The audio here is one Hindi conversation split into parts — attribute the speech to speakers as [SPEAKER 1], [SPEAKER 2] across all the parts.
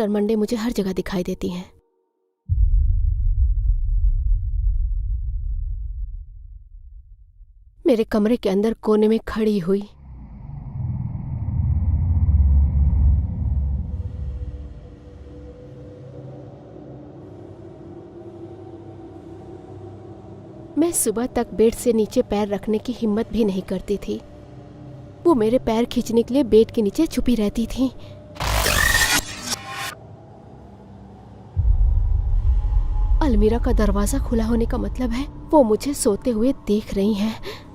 [SPEAKER 1] सिस्टर मंडे मुझे हर जगह दिखाई देती हैं। मेरे कमरे के अंदर कोने में खड़ी हुई, मैं सुबह तक बेड से नीचे पैर रखने की हिम्मत भी नहीं करती थी। वो मेरे पैर खींचने के लिए बेड के नीचे छुपी रहती थी। अलमीरा का दरवाजा खुला होने का मतलब है वो मुझे सोते हुए देख रही हैं।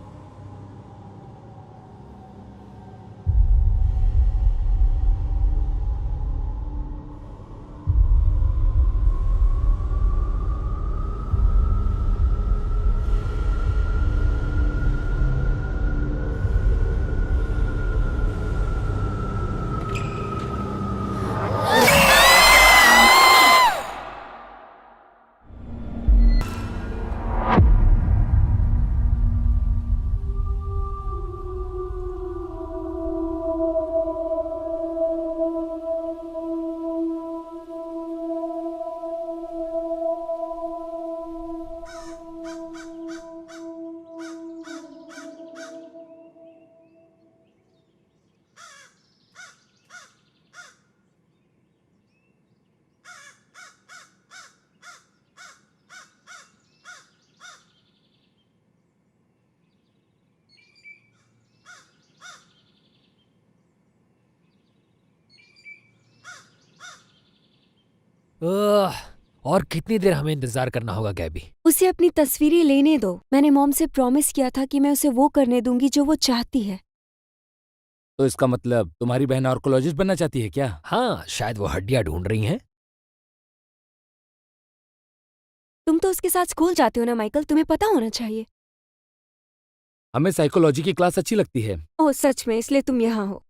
[SPEAKER 2] और कितनी देर हमें इंतजार करना होगा गैबी?
[SPEAKER 3] उसे अपनी तस्वीरें लेने दो। मैंने मॉम से प्रॉमिस किया था कि मैं उसे वो करने दूंगी जो वो चाहती है।
[SPEAKER 4] तो इसका मतलब तुम्हारी बहन आर्कोलॉजिस्ट बनना चाहती है क्या?
[SPEAKER 2] हाँ, शायद वो हड्डियां ढूंढ रही हैं।
[SPEAKER 3] तुम तो उसके साथ स्कूल जाते हो ना माइकल, तुम्हें पता होना चाहिए।
[SPEAKER 4] हमें साइकोलॉजी की क्लास अच्छी लगती है।
[SPEAKER 3] ओह सच में, इसलिए तुम यहाँ हो।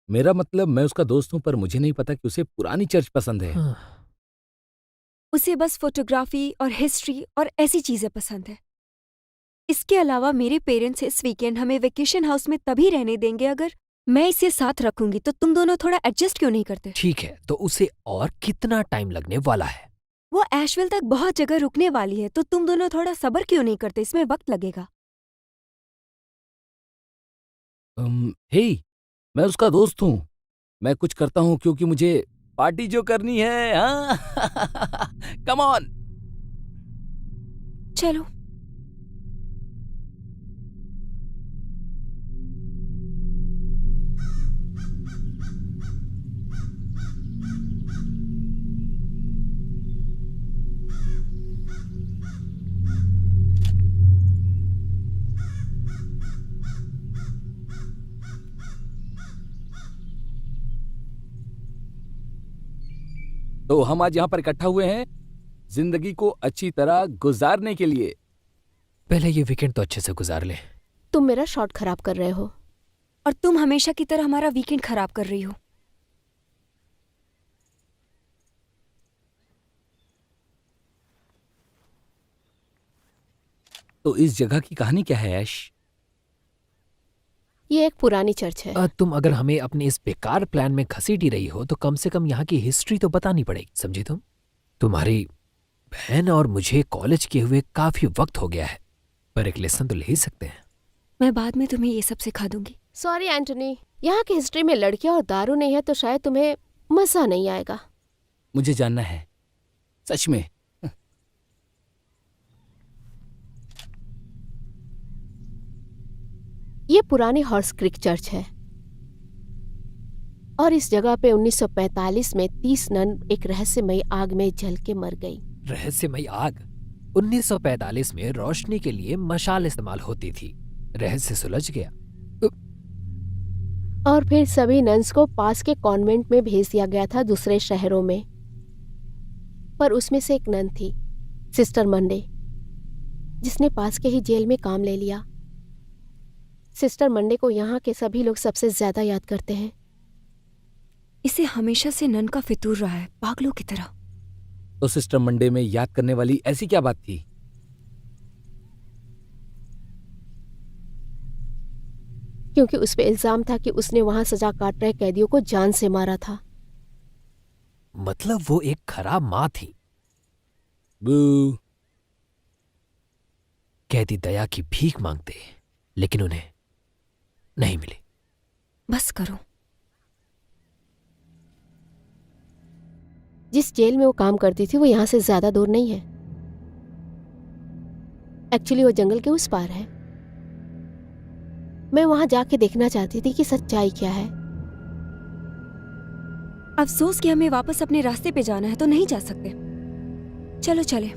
[SPEAKER 4] मेरा मतलब मैं उसका दोस्त हूं, पर मुझे नहीं पता कि उसे पुरानी चर्च पसंद है।
[SPEAKER 3] उसे बस फोटोग्राफी और हिस्ट्री और ऐसी चीजें पसंद है। इसके अलावा मेरे पेरेंट्स इस वीकेंड हमें वेकेशन हाउस में तभी रहने देंगे अगर मैं इसे साथ रखूंगी। तो तुम दोनों थोड़ा एडजस्ट क्यों नहीं करते?
[SPEAKER 2] ठीक है, तो उसे और कितना टाइम लगने वाला है?
[SPEAKER 3] वो एशविल तक बहुत जगह रुकने वाली है, तो तुम दोनों थोड़ा सब्र क्यों नहीं करते? इसमें वक्त लगेगा।
[SPEAKER 4] हे, मैं उसका दोस्त हूं। मैं कुछ करता हूं क्योंकि मुझे पार्टी जो करनी है। हाँ कम ऑन।
[SPEAKER 3] चलो।
[SPEAKER 4] तो हम आज यहाँ पर इकट्ठा हुए हैं जिंदगी को अच्छी तरह गुजारने के लिए।
[SPEAKER 2] पहले ये वीकेंड तो अच्छे से गुजार ले।
[SPEAKER 1] तुम मेरा शॉट खराब कर रहे हो।
[SPEAKER 3] और तुम हमेशा की तरह हमारा वीकेंड खराब कर रही हो।
[SPEAKER 4] तो इस जगह की कहानी क्या है ऐश?
[SPEAKER 1] ये एक पुरानी चर्च है।
[SPEAKER 2] तुम अगर हमें अपने इस बेकार प्लान में घसीट ही रही हो तो कम से कम यहाँ की हिस्ट्री तो बतानी पड़ेगी, समझी तुम? तुम्हारी बहन और मुझे कॉलेज किए हुए काफी वक्त हो गया है, पर एक लेसन तो ले ही सकते हैं।
[SPEAKER 3] मैं बाद में तुम्हें ये सब सिखा दूंगी।
[SPEAKER 1] सॉरी एंटनी, यहाँ की हिस्ट्री में लड़कियां और दारू नहीं है तो शायद तुम्हें मजा नहीं आएगा।
[SPEAKER 4] मुझे जानना है सच में।
[SPEAKER 1] ये पुरानी हॉर्स क्रिक चर्च है और इस जगह पे 1945 में 30 नन एक रहस्यमयी आग में जल के मर गई।
[SPEAKER 2] रहस्यमयी आग? 1945 में रोशनी के लिए मशाल इस्तेमाल होती थी। रहस्य सुलझ गया।
[SPEAKER 1] और फिर सभी नन्स को पास के कॉन्वेंट में भेज दिया गया था दूसरे शहरों में। पर उसमें से एक नन थी, सिस्टर मंडे, जिसने पास के ही जेल में काम ले लिया। सिस्टर मंडे को यहाँ के सभी लोग सबसे ज्यादा याद करते हैं।
[SPEAKER 3] इसे हमेशा से नन का फितूर रहा है, पागलों की तरह।
[SPEAKER 4] तो सिस्टर मंडे में याद करने वाली ऐसी क्या बात थी?
[SPEAKER 1] क्योंकि उस पे इल्जाम था कि उसने वहां सजा काट रहे कैदियों को जान से मारा था।
[SPEAKER 2] मतलब वो एक खराब माँ थी।
[SPEAKER 4] बू।
[SPEAKER 2] कैदी दया की भीख मांगते, लेकिन उन्हें नहीं मिली।
[SPEAKER 3] बस करो।
[SPEAKER 1] जिस जेल में वो काम करती थी वो यहाँ से ज्यादा दूर नहीं है। एक्चुअली वो जंगल के उस पार है। मैं वहां जाके देखना चाहती थी कि सच्चाई क्या है।
[SPEAKER 3] अफसोस कि हमें वापस अपने रास्ते पे जाना है तो नहीं जा सकते। चलो चले।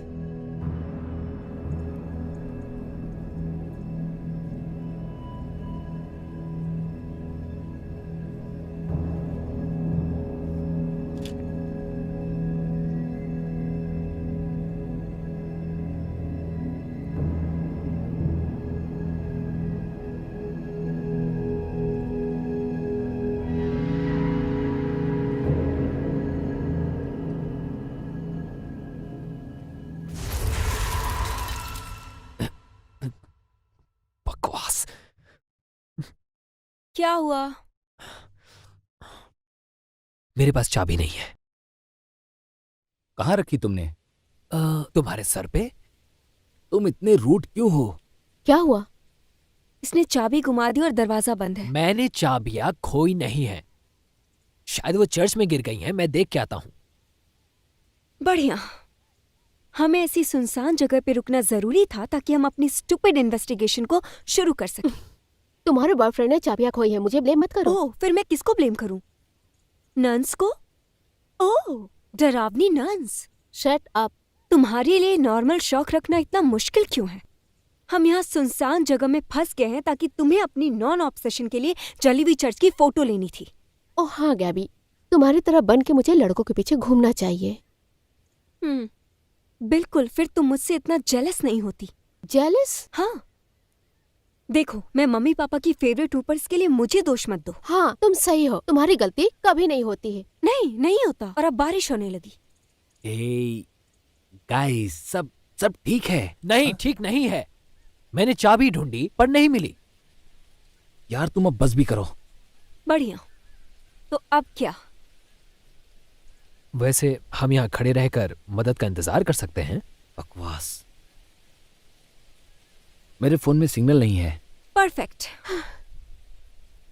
[SPEAKER 2] बकवास।
[SPEAKER 3] क्या हुआ?
[SPEAKER 2] मेरे पास चाबी नहीं है।
[SPEAKER 4] कहाँ रखी तुमने?
[SPEAKER 2] तुम्हारे सर पे।
[SPEAKER 4] तुम इतने रूड क्यों हो?
[SPEAKER 1] क्या हुआ?
[SPEAKER 3] इसने चाबी घुमा दी और दरवाजा बंद है।
[SPEAKER 2] मैंने चाबियां खोई नहीं है। शायद वो चर्च में गिर गई हैं। मैं देख के आता हूं।
[SPEAKER 3] बढ़िया। हमें ऐसी सुनसान जगह पे रुकना जरूरी था ताकि हम अपनी स्टूपिड इन्वेस्टिगेशन को शुरू कर सकें।
[SPEAKER 1] तुम्हारे बॉयफ्रेंड ने चाबियां खोई है, मुझे ब्लेम मत करो।
[SPEAKER 3] ओह, फिर मैं किसको ब्लेम करूं? नन्स को? ओह, डरावनी नन्स।
[SPEAKER 1] Shut up.
[SPEAKER 3] तुम्हारे लिए नॉर्मल शौक रखना इतना मुश्किल क्यों है? हम यहाँ सुनसान जगह में फंस गए हैं ताकि तुम्हें अपनी नॉन ऑब्सेशन के लिए जली हुई चर्च की फोटो लेनी थी।
[SPEAKER 1] ओह हाँ गैबी, तुम्हारी तरह बन के मुझे लड़कों के पीछे घूमना चाहिए।
[SPEAKER 3] बिल्कुल, फिर तुम मुझसे इतना जेलस नहीं होती।
[SPEAKER 1] जेलस?
[SPEAKER 3] हाँ, देखो, मैं मम्मी पापा की फेवरेट हूँ पर इसके लिए मुझे दोष मत दो।
[SPEAKER 1] हाँ तुम सही हो, तुम्हारी गलती कभी नहीं होती है।
[SPEAKER 3] नहीं होता। और अब बारिश होने लगी।
[SPEAKER 4] ए गाइस, सब ठीक है?
[SPEAKER 2] नहीं, ठीक नहीं है। मैंने चाबी ढूंढी पर नहीं मिली।
[SPEAKER 4] यार तुम अब बस भी करो।
[SPEAKER 3] बढ़िया। तो अब क्या?
[SPEAKER 2] वैसे हम यहाँ खड़े रहकर मदद का इंतजार कर सकते हैं।
[SPEAKER 4] बकवास। मेरे फोन में सिग्नल नहीं है।
[SPEAKER 3] परफेक्ट।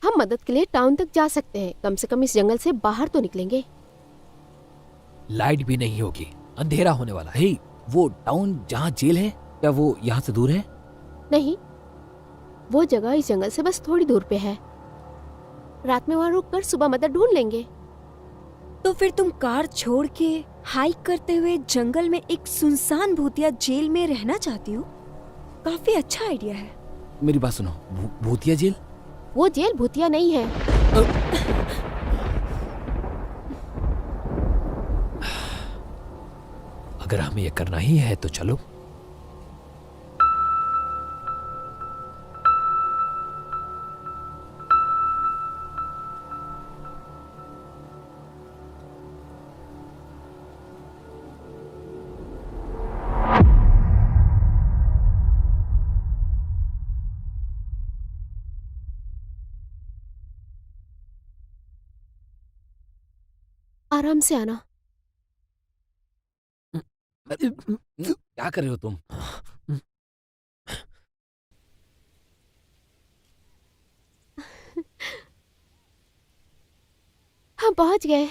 [SPEAKER 1] हम मदद के लिए टाउन तक जा सकते हैं। कम से कम इस जंगल से बाहर तो निकलेंगे।
[SPEAKER 2] लाइट भी नहीं होगी, अंधेरा होने वाला है।
[SPEAKER 4] हे, वो टाउन जहाँ जेल है, क्या वो यहाँ से दूर है?
[SPEAKER 1] नहीं, वो जगह इस जंगल से बस थोड़ी दूर पे है। रात में वहां रुककर सुबह मदद ढूंढ लेंगे।
[SPEAKER 3] तो फिर तुम कार छोड़ के हाइक करते हुए जंगल में एक सुनसान भूतिया जेल में रहना चाहती हो? काफी अच्छा आइडिया है।
[SPEAKER 4] मेरी बात सुनो। भूतिया जेल?
[SPEAKER 1] वो जेल भूतिया नहीं है।
[SPEAKER 2] अगर हमें ये करना ही है तो चलो।
[SPEAKER 1] आराम से आना।
[SPEAKER 4] क्या कर रहे हो तुम?
[SPEAKER 1] हम पहुंच गए।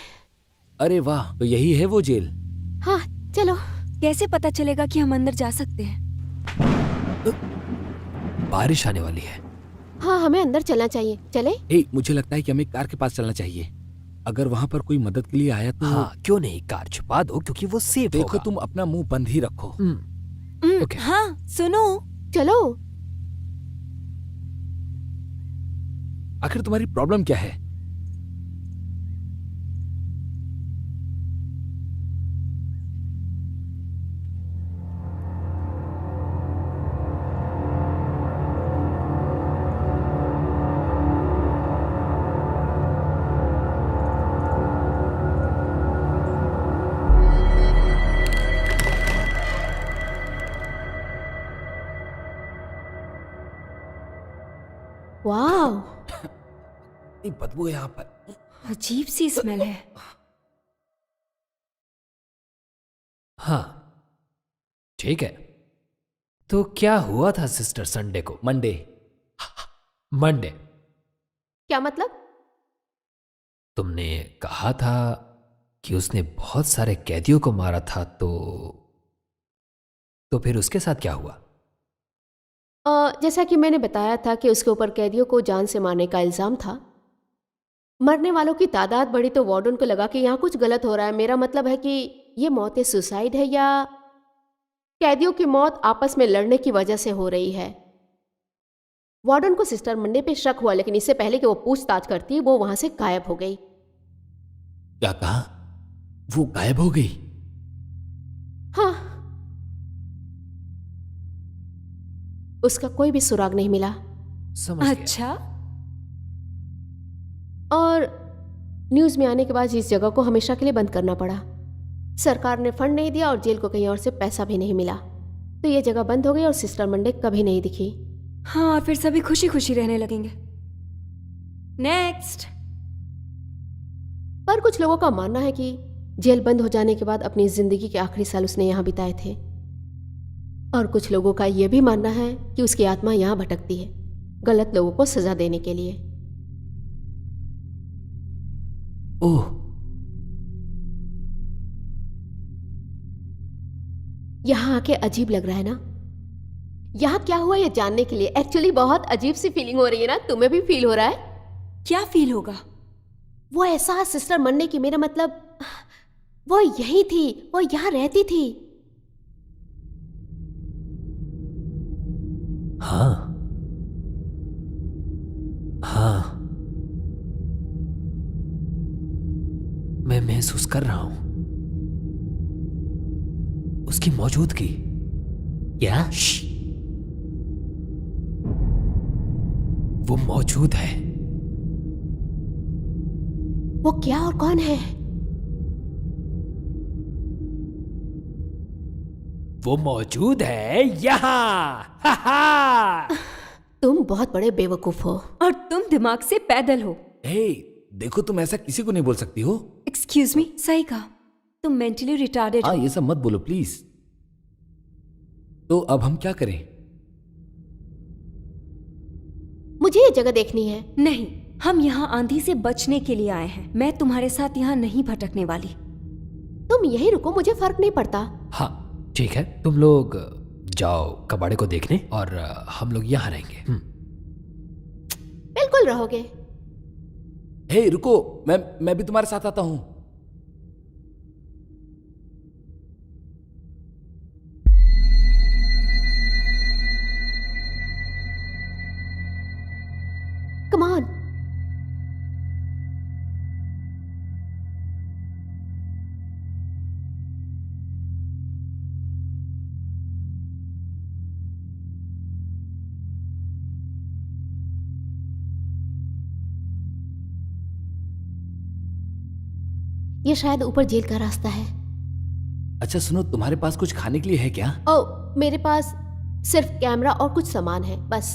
[SPEAKER 4] अरे वाह, तो यही है वो जेल?
[SPEAKER 1] हाँ चलो।
[SPEAKER 3] कैसे पता चलेगा कि हम अंदर जा सकते हैं?
[SPEAKER 2] बारिश आने वाली है।
[SPEAKER 1] हाँ हमें अंदर चलना चाहिए। चले?
[SPEAKER 4] हे, मुझे लगता है कि हमें कार के पास चलना चाहिए। अगर वहाँ पर कोई मदद के लिए आया तो।
[SPEAKER 2] हाँ, क्यों नहीं, कार छुपा दो क्योंकि वो सेफ
[SPEAKER 4] देखो
[SPEAKER 2] होगा।
[SPEAKER 4] तुम अपना मुंह बंद ही रखो।
[SPEAKER 2] ओके।
[SPEAKER 3] हाँ सुनो,
[SPEAKER 1] चलो।
[SPEAKER 4] आखिर तुम्हारी प्रॉब्लम क्या है?
[SPEAKER 1] वाह,
[SPEAKER 4] ये बदबू है यहाँ पर।
[SPEAKER 3] अजीब सी स्मेल है।
[SPEAKER 2] हाँ, ठीक है। तो क्या हुआ था सिस्टर संडे को?
[SPEAKER 4] मंडे।
[SPEAKER 2] मंडे।
[SPEAKER 1] क्या मतलब?
[SPEAKER 2] तुमने कहा था कि उसने बहुत सारे कैदियों को मारा था, तो फिर उसके साथ क्या हुआ?
[SPEAKER 1] जैसा कि मैंने बताया था कि उसके ऊपर कैदियों को जान से मारने का इल्ज़ाम था। मरने वालों की तादाद बढ़ी तो वार्डन को लगा कि यहाँ कुछ गलत हो रहा है। मेरा मतलब है कि ये मौतें सुसाइड है या कैदियों की मौत आपस में लड़ने की वजह से हो रही है। वार्डन को सिस्टर मंडे पे शक हुआ, लेकिन इससे पहले कि वो पूछताछ करती वो वहां से गायब हो गई।
[SPEAKER 4] क्या कहा? वो गायब हो गई?
[SPEAKER 1] हाँ, उसका कोई भी सुराग नहीं मिला।
[SPEAKER 2] समझ गया।
[SPEAKER 3] अच्छा,
[SPEAKER 1] और न्यूज़ में आने के बाद इस जगह को हमेशा के लिए बंद करना पड़ा। सरकार ने फंड नहीं दिया और जेल को कहीं और से पैसा भी नहीं मिला, तो ये जगह बंद हो गई और सिस्टर मंडे कभी नहीं दिखी।
[SPEAKER 3] हाँ, और फिर सभी खुशी खुशी रहने लगेंगे। नेक्स्ट।
[SPEAKER 1] पर कुछ लोगों का मानना है कि जेल बंद हो जाने के बाद अपनी जिंदगी के आखिरी साल उसने यहाँ बिताए थे, और कुछ लोगों का यह भी मानना है कि उसकी आत्मा यहाँ भटकती है गलत लोगों को सजा देने के लिए।
[SPEAKER 4] ओह,
[SPEAKER 1] यहाँ आके अजीब लग रहा है ना? यहाँ क्या हुआ ये जानने के लिए एक्चुअली बहुत अजीब सी फीलिंग हो रही है ना? तुम्हें भी फील हो रहा है?
[SPEAKER 3] क्या फील होगा?
[SPEAKER 1] वो एहसास सिस्टर मनने की, मेरा मतलब वो यही थी, वो यहाँ रहती थी।
[SPEAKER 2] हाँ, हाँ, मैं महसूस कर रहा हूं उसकी मौजूदगी।
[SPEAKER 4] क्या?
[SPEAKER 2] वो मौजूद है।
[SPEAKER 1] वो क्या और कौन है?
[SPEAKER 2] वो मौजूद है यहाँ। हा हा।
[SPEAKER 1] तुम बहुत बड़े बेवकूफ हो।
[SPEAKER 3] और तुम दिमाग से पैदल हो।
[SPEAKER 4] हे, देखो तुम ऐसा किसी को नहीं बोल सकती हो।
[SPEAKER 3] एक्सक्यूज मी, सही कहा, तुम मेंटली रिटार्डेड
[SPEAKER 4] हाँ,
[SPEAKER 3] हो।
[SPEAKER 4] ये सब मत बोलो प्लीज। तो अब हम क्या करें?
[SPEAKER 1] मुझे ये जगह देखनी है।
[SPEAKER 3] नहीं, हम यहाँ आंधी से बचने के लिए आए हैं। मैं तुम्हारे साथ यहाँ नहीं भटकने वाली।
[SPEAKER 1] तुम यहीं रुको, मुझे फर्क नहीं पड़ता।
[SPEAKER 2] हाँ, ठीक है, तुम लोग जाओ कबाड़े को देखने और हम लोग यहाँ रहेंगे।
[SPEAKER 1] बिल्कुल रहोगे।
[SPEAKER 4] हे रुको, मैं भी तुम्हारे साथ आता हूँ।
[SPEAKER 1] Come on. ये शायद ऊपर जेल का रास्ता है।
[SPEAKER 4] अच्छा सुनो, तुम्हारे पास कुछ खाने के लिए है क्या?
[SPEAKER 1] ओ, मेरे पास सिर्फ कैमरा और कुछ सामान है बस।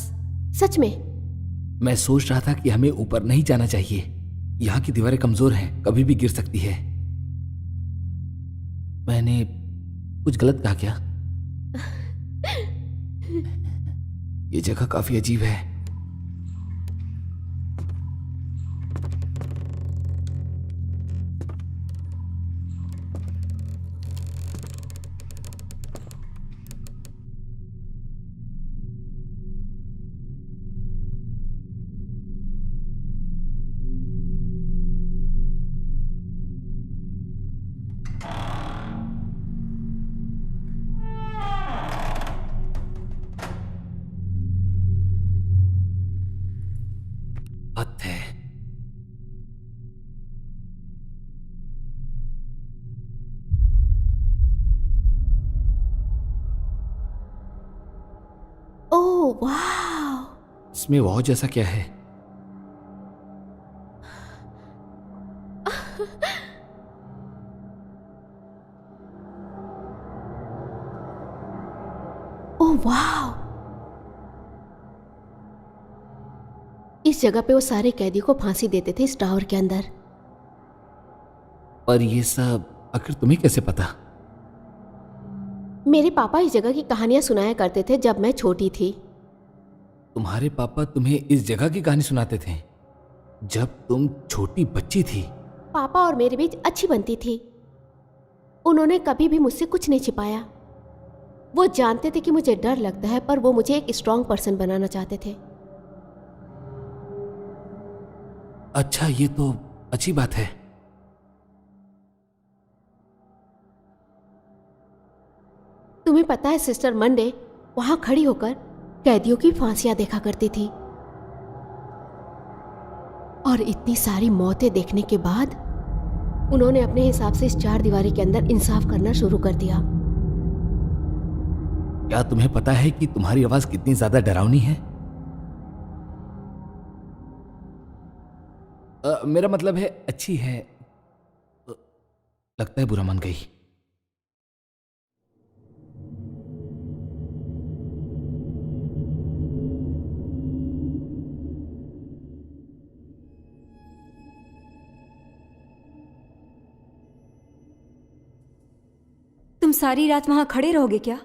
[SPEAKER 1] सच में।
[SPEAKER 4] मैं सोच रहा था कि हमें ऊपर नहीं जाना चाहिए। यहाँ की दीवारें कमजोर हैं, कभी भी गिर सकती है। मैंने कुछ गलत कहा क्या? ये जगह काफी अजीब है।
[SPEAKER 2] हद है।
[SPEAKER 1] ओह वाह,
[SPEAKER 4] इसमें वाव जैसा क्या है?
[SPEAKER 1] ओह वाह। इस जगह पे वो सारे कैदियों को फांसी देते थे इस टावर के अंदर।
[SPEAKER 4] पर ये सब आखिर तुम्हें कैसे पता?
[SPEAKER 1] मेरे पापा इस जगह की कहानियां सुनाया करते थे जब मैं छोटी थी।
[SPEAKER 4] तुम्हारे पापा तुम्हें इस जगह की कहानी सुनाते थे जब तुम छोटी बच्ची थी?
[SPEAKER 1] पापा और मेरे बीच अच्छी बनती थी। उन्होंने कभी भी मुझसे कुछ नहीं छिपाया। वो जानते थे कि मुझे डर लगता है, पर वो मुझे एक स्ट्रांग पर्सन बनाना चाहते थे।
[SPEAKER 4] अच्छा, ये तो अच्छी बात है।
[SPEAKER 1] तुम्हें पता है सिस्टर मंडे वहां खड़ी होकर कैदियों की फांसियां देखा करती थी, और इतनी सारी मौतें देखने के बाद उन्होंने अपने हिसाब से इस चार दीवारी के अंदर इंसाफ करना शुरू कर दिया।
[SPEAKER 4] क्या तुम्हें पता है कि तुम्हारी आवाज कितनी ज्यादा डरावनी है? मेरा मतलब है अच्छी है। लगता है बुरा मान गई।
[SPEAKER 3] तुम सारी रात वहां खड़े रहोगे क्या?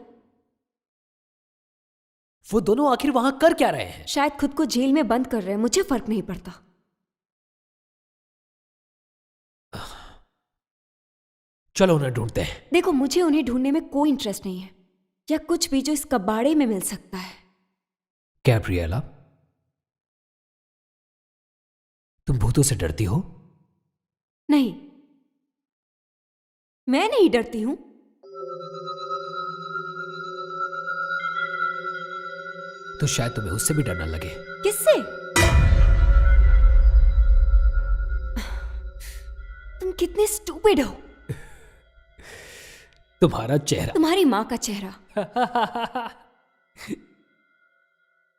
[SPEAKER 2] वो दोनों आखिर वहां कर क्या रहे हैं?
[SPEAKER 3] शायद खुद को जेल में बंद कर रहे हैं, मुझे फर्क नहीं पड़ता।
[SPEAKER 2] चलो उन्हें ढूंढते हैं।
[SPEAKER 3] देखो, मुझे उन्हें ढूंढने में कोई इंटरेस्ट नहीं है, या कुछ भी जो इस कबाड़े में मिल सकता है।
[SPEAKER 2] गैब्रिएला, तुम भूतों से डरती हो?
[SPEAKER 3] नहीं, मैं नहीं डरती हूं।
[SPEAKER 2] तो शायद तुम्हें उससे भी डर न लगे।
[SPEAKER 3] किससे? तुम कितने स्टूपिड हो।
[SPEAKER 2] तुम्हारा चेहरा।
[SPEAKER 3] तुम्हारी माँ का चेहरा।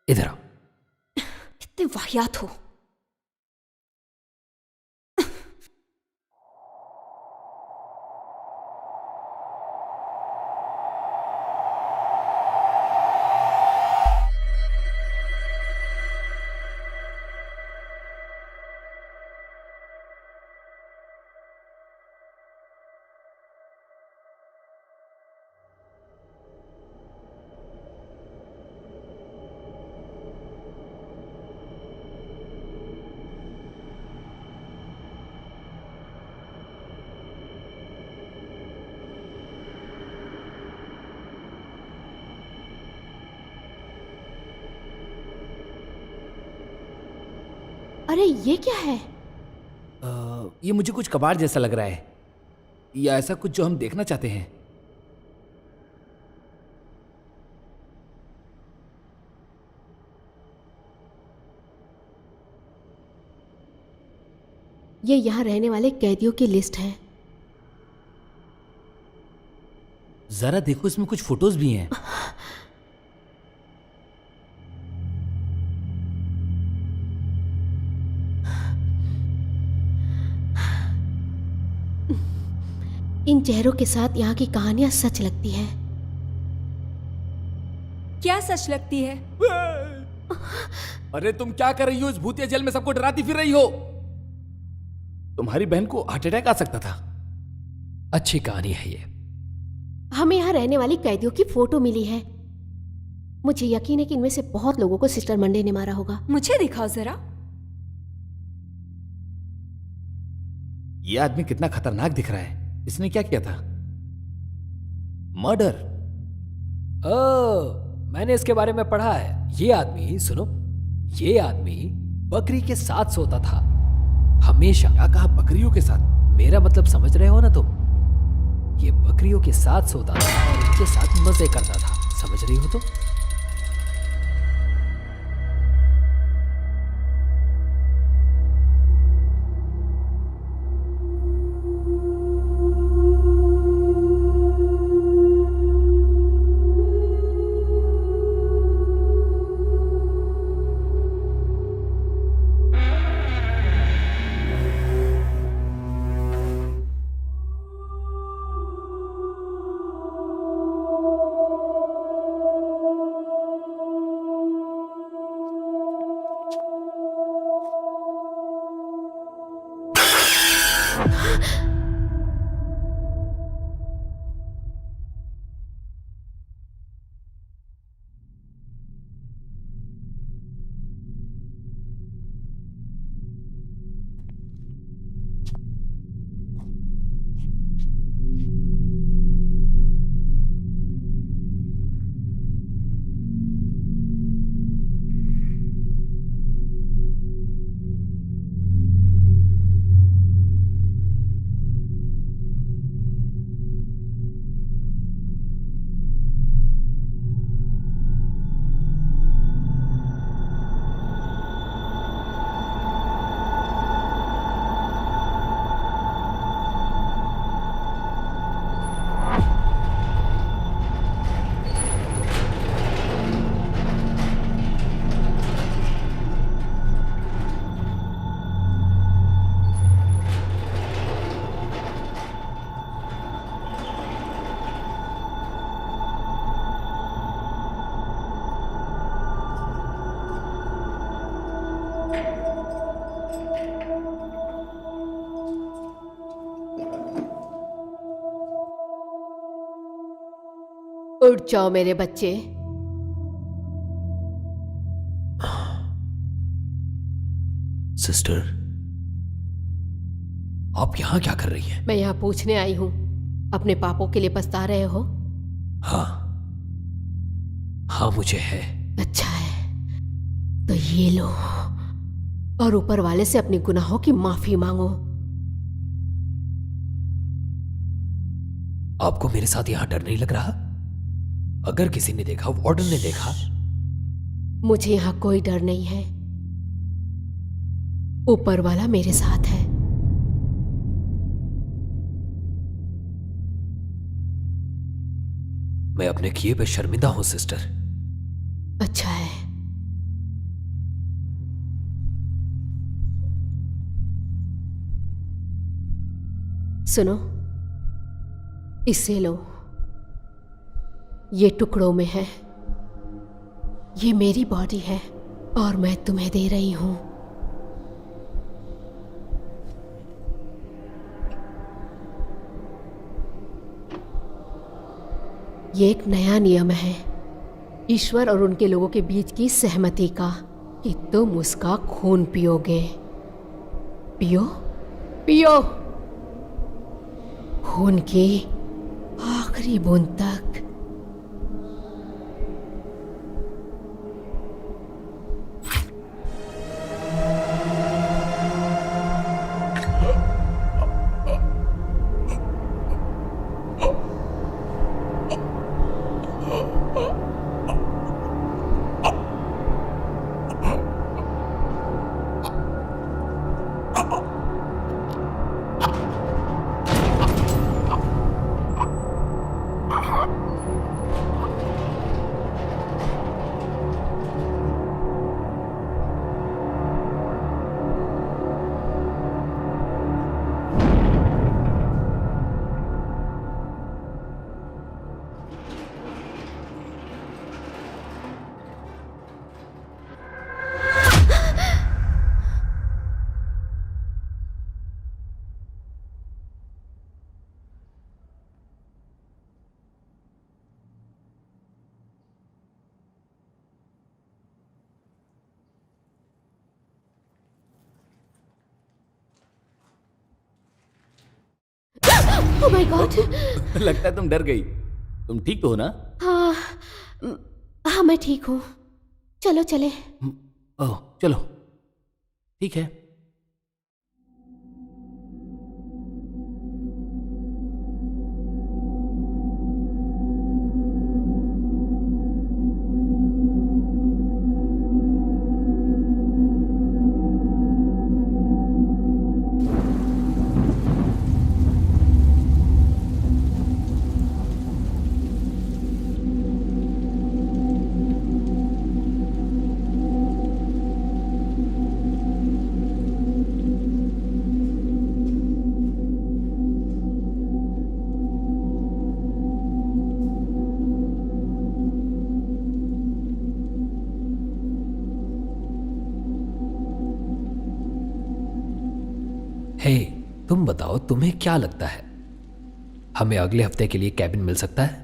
[SPEAKER 2] इधर आओ।
[SPEAKER 3] कितने वाहियात हो।
[SPEAKER 1] अरे ये क्या है?
[SPEAKER 4] ये मुझे कुछ कबाड़ जैसा लग रहा है, या ऐसा कुछ जो हम देखना चाहते हैं।
[SPEAKER 1] ये यहाँ रहने वाले कैदियों की लिस्ट है।
[SPEAKER 4] जरा देखो, इसमें कुछ फोटोज भी हैं।
[SPEAKER 1] इन चेहरों के साथ यहाँ की कहानियां सच लगती हैं।
[SPEAKER 3] क्या सच लगती है?
[SPEAKER 4] अरे तुम क्या कर रही हो? इस भूतिया जेल में सबको डराती फिर रही हो। तुम्हारी बहन को हार्ट अटैक आ सकता था।
[SPEAKER 2] अच्छी कहानी है ये।
[SPEAKER 1] हमें यहाँ रहने वाली कैदियों की फोटो मिली है। मुझे यकीन है कि इनमें से बहुत लोगों को सिस्टर मंडे ने मारा होगा।
[SPEAKER 3] मुझे दिखाओ जरा।
[SPEAKER 4] ये आदमी कितना खतरनाक दिख रहा है। इसने क्या किया था? मर्डर।
[SPEAKER 2] ओह, मैंने इसके बारे में पढ़ा है। ये आदमी, सुनो, ये आदमी बकरी के साथ सोता था हमेशा।
[SPEAKER 4] क्या कहा? बकरियों के साथ?
[SPEAKER 2] मेरा मतलब समझ रहे हो ना तुम? ये बकरियों के साथ सोता था और उनके साथ मजे करता था। समझ रही हो तुम?
[SPEAKER 1] उठ जाओ मेरे बच्चे।
[SPEAKER 2] सिस्टर, आप यहां क्या कर रही हैं?
[SPEAKER 1] मैं यहाँ पूछने आई हूँ, अपने पापों के लिए पछता रहे हो?
[SPEAKER 2] हाँ, हाँ मुझे है।
[SPEAKER 1] अच्छा है, तो ये लो और ऊपर वाले से अपनी गुनाहों की माफी मांगो।
[SPEAKER 2] आपको मेरे साथ यहां डर नहीं लग रहा? अगर किसी ने देखा, वार्डन ने देखा।
[SPEAKER 1] मुझे यहाँ कोई डर नहीं है, ऊपर वाला मेरे साथ है।
[SPEAKER 2] मैं अपने किए पे शर्मिंदा हूं सिस्टर।
[SPEAKER 1] अच्छा है। सुनो, इसे लो, ये टुकड़ों में है। ये मेरी बॉडी है और मैं तुम्हें दे रही हूं। ये एक नया नियम है ईश्वर और उनके लोगों के बीच की सहमति का, कि तुम उसका खून पियोगे। पियो पियो, खून की आखिरी बूंद तक। Oh my God.
[SPEAKER 4] लगता है तुम डर गई। तुम ठीक तो हो ना?
[SPEAKER 1] हाँ, हाँ मैं ठीक हूँ। चलो चले।
[SPEAKER 4] ओह चलो, ठीक है।
[SPEAKER 2] हे, तुम बताओ, तुम्हें क्या लगता है हमें अगले हफ्ते के लिए कैबिन मिल सकता है?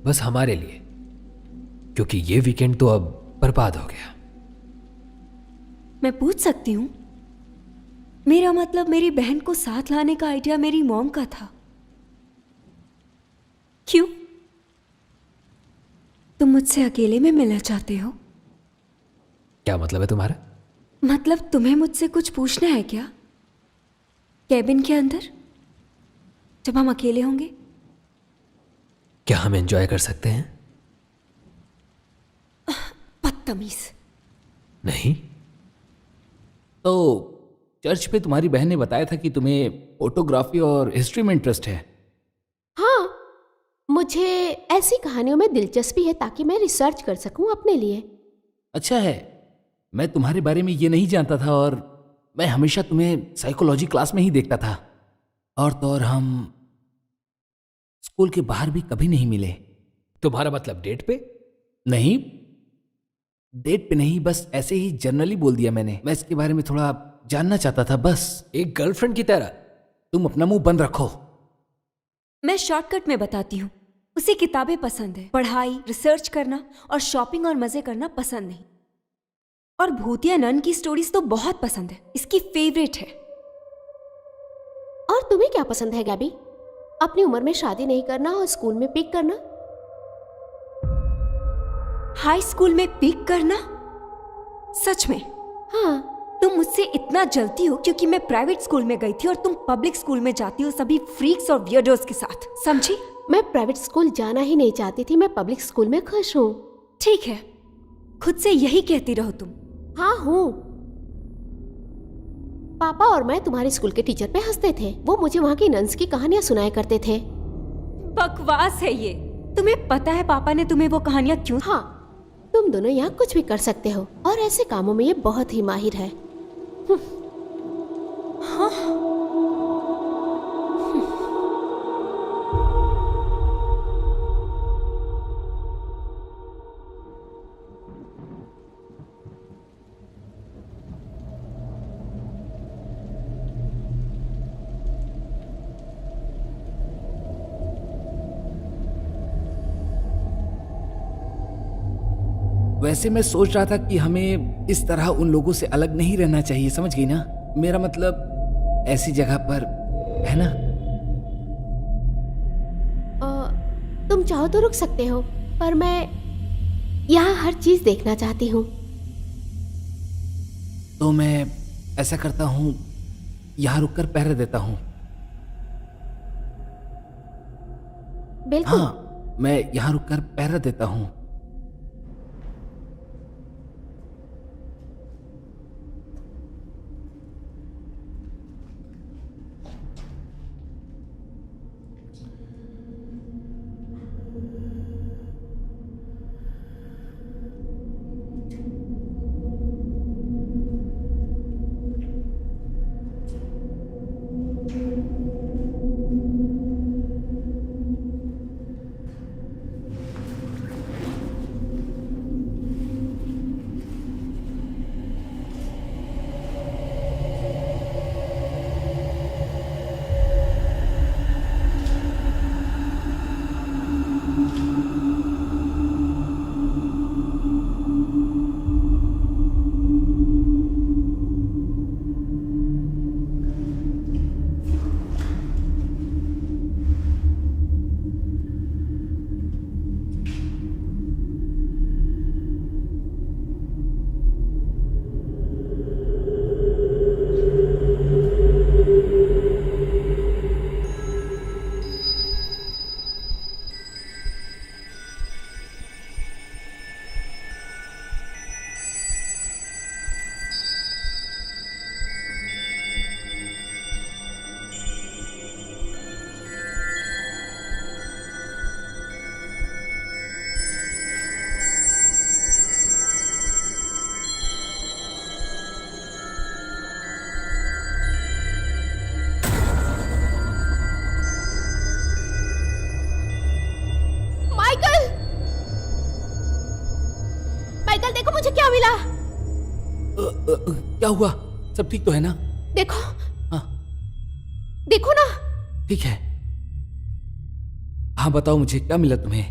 [SPEAKER 2] बस हमारे लिए, क्योंकि ये वीकेंड तो अब बर्बाद हो गया।
[SPEAKER 3] मैं पूछ सकती हूँ? मेरा मतलब मेरी बहन को साथ लाने का आइडिया मेरी मॉम का था। क्यों? तुम मुझसे अकेले में मिलना चाहते हो?
[SPEAKER 2] क्या मतलब है तुम्हारा?
[SPEAKER 3] मतलब तुम्हें मुझसे कुछ पूछना है क्या? कैबिन के अंदर जब हम अकेले होंगे?
[SPEAKER 2] क्या हम एंजॉय कर सकते हैं?
[SPEAKER 3] बदतमीज।
[SPEAKER 2] नहीं।
[SPEAKER 4] तो चर्च पे तुम्हारी बहन ने बताया था कि तुम्हें फोटोग्राफी और हिस्ट्री में इंटरेस्ट है।
[SPEAKER 1] हाँ, मुझे ऐसी कहानियों में दिलचस्पी है ताकि मैं रिसर्च कर सकूं अपने लिए।
[SPEAKER 4] अच्छा है, मैं तुम्हारे बारे में ये नहीं जानता था और मैं हमेशा तुम्हें साइकोलॉजी क्लास में ही देखता था। और तो और हम स्कूल के बाहर भी कभी नहीं मिले।
[SPEAKER 2] तुम्हारा मतलब डेट पे?
[SPEAKER 4] नहीं, डेट पे नहीं, बस ऐसे ही जनरली बोल दिया मैंने। मैं इसके बारे में थोड़ा जानना चाहता था बस।
[SPEAKER 2] एक गर्लफ्रेंड की तरह?
[SPEAKER 4] तुम अपना मुंह बंद रखो।
[SPEAKER 3] मैं शॉर्टकट में बताती हूँ। उसे किताबें पसंद है, पढ़ाई, रिसर्च करना और शॉपिंग और मजे करना पसंद नहीं। और भूतिया नन की स्टोरीज तो बहुत पसंद है, इसकी फेवरेट है।
[SPEAKER 1] और तुम्हें क्या पसंद है गैबी? अपनी उम्र में शादी नहीं करना और स्कूल में पिक करना?
[SPEAKER 3] हाई स्कूल में पीक करना? सच में?
[SPEAKER 1] हाँ।
[SPEAKER 3] तुम मुझसे इतना जलती हो क्योंकि मैं प्राइवेट स्कूल में गई थी और तुम पब्लिक स्कूल में जाती हो सभी फ्रीक्स और वियर्डोस के साथ, समझी?
[SPEAKER 1] मैं प्राइवेट स्कूल जाना ही नहीं चाहती थी, मैं पब्लिक स्कूल में खुश हूँ।
[SPEAKER 3] ठीक है, खुद से यही कहती रहो तुम।
[SPEAKER 1] हाँ हूँ। पापा और मैं तुम्हारे स्कूल के टीचर पे हंसते थे, वो मुझे वहाँ की नन्स की कहानियां सुनाया करते थे।
[SPEAKER 3] बकवास है ये। तुम्हें पता है पापा ने तुम्हें वो कहानियां क्यों?
[SPEAKER 1] हाँ, तुम दोनों यहाँ कुछ भी कर सकते हो और ऐसे कामों में ये बहुत ही माहिर है।
[SPEAKER 4] वैसे मैं सोच रहा था कि हमें इस तरह उन लोगों से अलग नहीं रहना चाहिए, समझ गई ना? मेरा मतलब ऐसी जगह पर, है ना?
[SPEAKER 1] तुम चाहो तो रुक सकते हो, पर मैं यहाँ हर चीज देखना चाहती हूँ।
[SPEAKER 4] तो मैं ऐसा करता हूँ, यहाँ रुककर पहरा देता हूँ।
[SPEAKER 1] बिल्कुल।
[SPEAKER 4] हाँ, मैं यहाँ रुककर पहरा देता हूँ।
[SPEAKER 1] माइकल, माइकल देखो मुझे क्या मिला।
[SPEAKER 4] क्या हुआ? सब ठीक तो है ना?
[SPEAKER 1] देखो,
[SPEAKER 4] हाँ,
[SPEAKER 1] देखो ना,
[SPEAKER 4] ठीक है। हाँ, बताओ मुझे क्या मिला तुम्हें?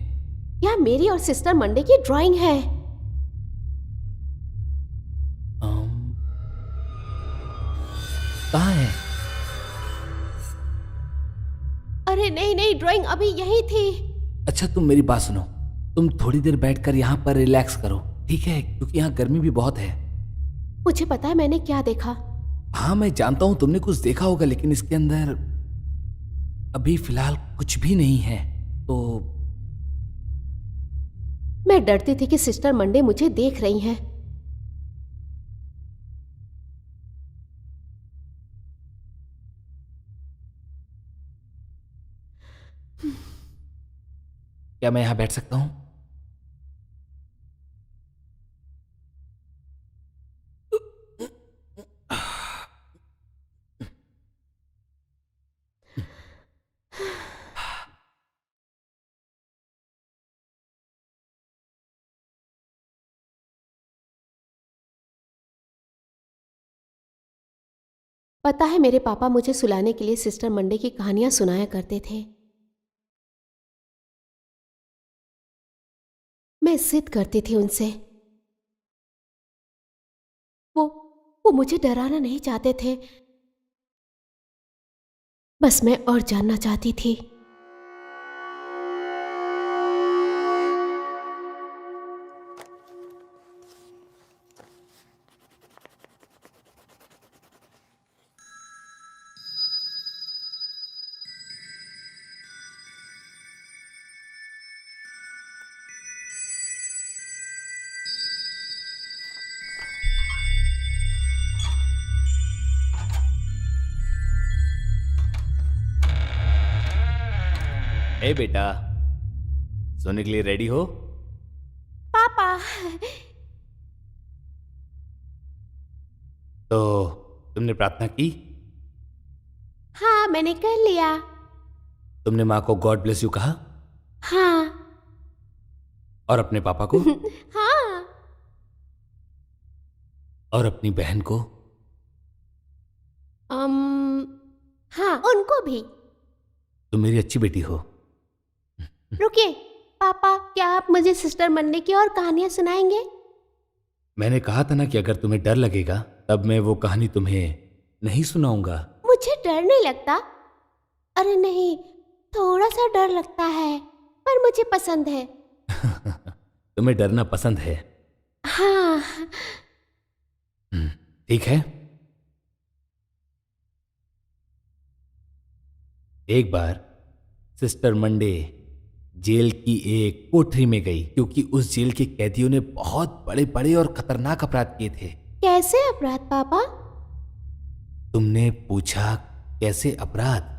[SPEAKER 1] यह मेरी और सिस्टर मंडे की ड्राइंग है।
[SPEAKER 4] कहाँ है?
[SPEAKER 1] अरे नहीं नहीं, ड्राइंग अभी यही थी।
[SPEAKER 4] अच्छा, तुम मेरी बात सुनो। तुम थोड़ी देर बैठकर यहाँ पर रिलैक्स करो, ठीक है? क्योंकि यहाँ गर्मी भी बहुत है।
[SPEAKER 1] मुझे पता है मैंने क्या देखा।
[SPEAKER 4] हाँ, मैं जानता हूँ तुमने कुछ देखा होगा, लेकिन इसके अंदर अभी फिलहाल कुछ भी नहीं है। तो
[SPEAKER 1] मैं डरती थी कि सिस्टर मंडे मुझे देख रही हैं।
[SPEAKER 4] क्या मैं यहाँ बैठ सकता हूँ?
[SPEAKER 1] पता है मेरे पापा मुझे सुलाने के लिए सिस्टर मंडे की कहानियां सुनाया करते थे। मैं जिद करती थी उनसे। वो मुझे डराना नहीं चाहते थे, बस मैं और जानना चाहती थी।
[SPEAKER 4] ए बेटा, सोने के लिए रेडी हो?
[SPEAKER 1] पापा,
[SPEAKER 4] तो तुमने प्रार्थना की?
[SPEAKER 1] हाँ मैंने कर लिया।
[SPEAKER 4] तुमने माँ को गॉड ब्लेस यू कहा?
[SPEAKER 1] हाँ।
[SPEAKER 4] और अपने पापा को?
[SPEAKER 1] हाँ।
[SPEAKER 4] और अपनी बहन को?
[SPEAKER 1] हाँ उनको भी।
[SPEAKER 4] तुम मेरी अच्छी बेटी हो।
[SPEAKER 1] रुकिए पापा, क्या आप मुझे सिस्टर मंडे की और कहानियां सुनाएंगे?
[SPEAKER 4] मैंने कहा था ना कि अगर तुम्हें डर लगेगा तब मैं वो कहानी तुम्हें नहीं सुनाऊंगा।
[SPEAKER 1] मुझे डर नहीं लगता। अरे नहीं, थोड़ा सा डर लगता है, पर मुझे पसंद है।
[SPEAKER 4] तुम्हें डरना पसंद है?
[SPEAKER 1] हाँ।
[SPEAKER 4] ठीक है। एक बार सिस्टर मंडे जेल की एक कोठरी में गई क्योंकि उस जेल के कैदियों ने बहुत बड़े बड़े और खतरनाक अपराध किए थे।
[SPEAKER 1] कैसे अपराध पापा?
[SPEAKER 4] तुमने पूछा कैसे अपराध?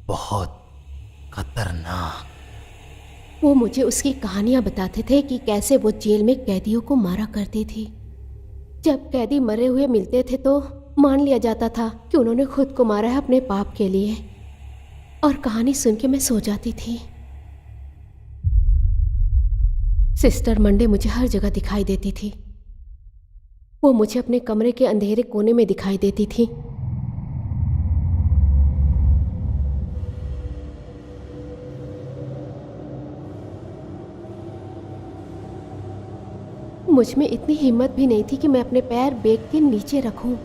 [SPEAKER 4] बहुत खतरनाक।
[SPEAKER 1] वो मुझे उसकी कहानियां बताते थे कि कैसे वो जेल में कैदियों को मारा करती थी। जब कैदी मरे हुए मिलते थे तो मान लिया जाता था कि उन्होंने खुद को मारा है अपने पाप के लिए, और कहानी सुन के मैं सो जाती थी। सिस्टर मंडे मुझे हर जगह दिखाई देती थी। वो मुझे अपने कमरे के अंधेरे कोने में दिखाई देती थी। मुझ में इतनी हिम्मत भी नहीं थी कि मैं अपने पैर बेड के नीचे रखूं।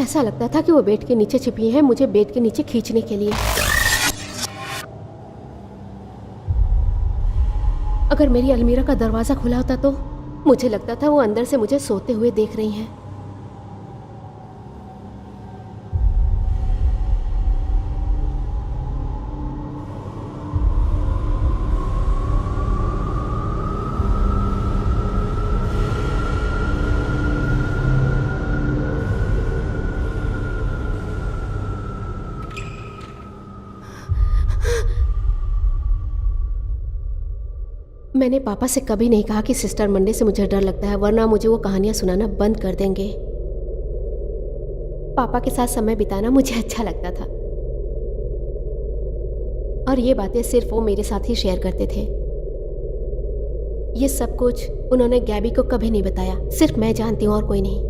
[SPEAKER 1] ऐसा लगता था कि वो बेड के नीचे छिपी है, मुझे बेड के नीचे खींचने के लिए। अगर मेरी अलमीरा का दरवाजा खुला होता तो मुझे लगता था वो अंदर से मुझे सोते हुए देख रही हैं। मैंने पापा से कभी नहीं कहा कि सिस्टर मंडे से मुझे डर लगता है, वरना मुझे वो कहानियां सुनाना बंद कर देंगे। पापा के साथ समय बिताना मुझे अच्छा लगता था, और ये बातें सिर्फ वो मेरे साथ ही शेयर करते थे। ये सब कुछ उन्होंने गैबी को कभी नहीं बताया, सिर्फ मैं जानती हूँ और कोई नहीं।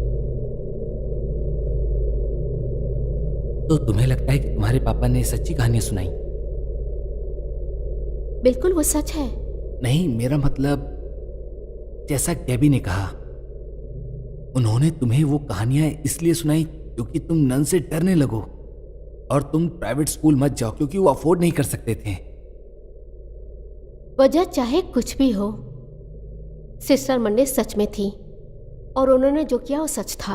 [SPEAKER 4] तो तुम्हें लगता है कि तुम्हारे पापा ने सच्ची कहानियां सुनाई?
[SPEAKER 1] बिल्कुल, वो सच है।
[SPEAKER 4] नहीं, मेरा मतलब जैसा गैबी ने कहा, उन्होंने तुम्हें वो कहानियां इसलिए सुनाई क्योंकि तुम नन से डरने लगो और तुम प्राइवेट स्कूल मत जाओ क्योंकि वो अफोर्ड नहीं कर सकते थे।
[SPEAKER 1] वजह चाहे कुछ भी हो, सिस्टर मंडे सच में थी और उन्होंने जो किया वो सच था,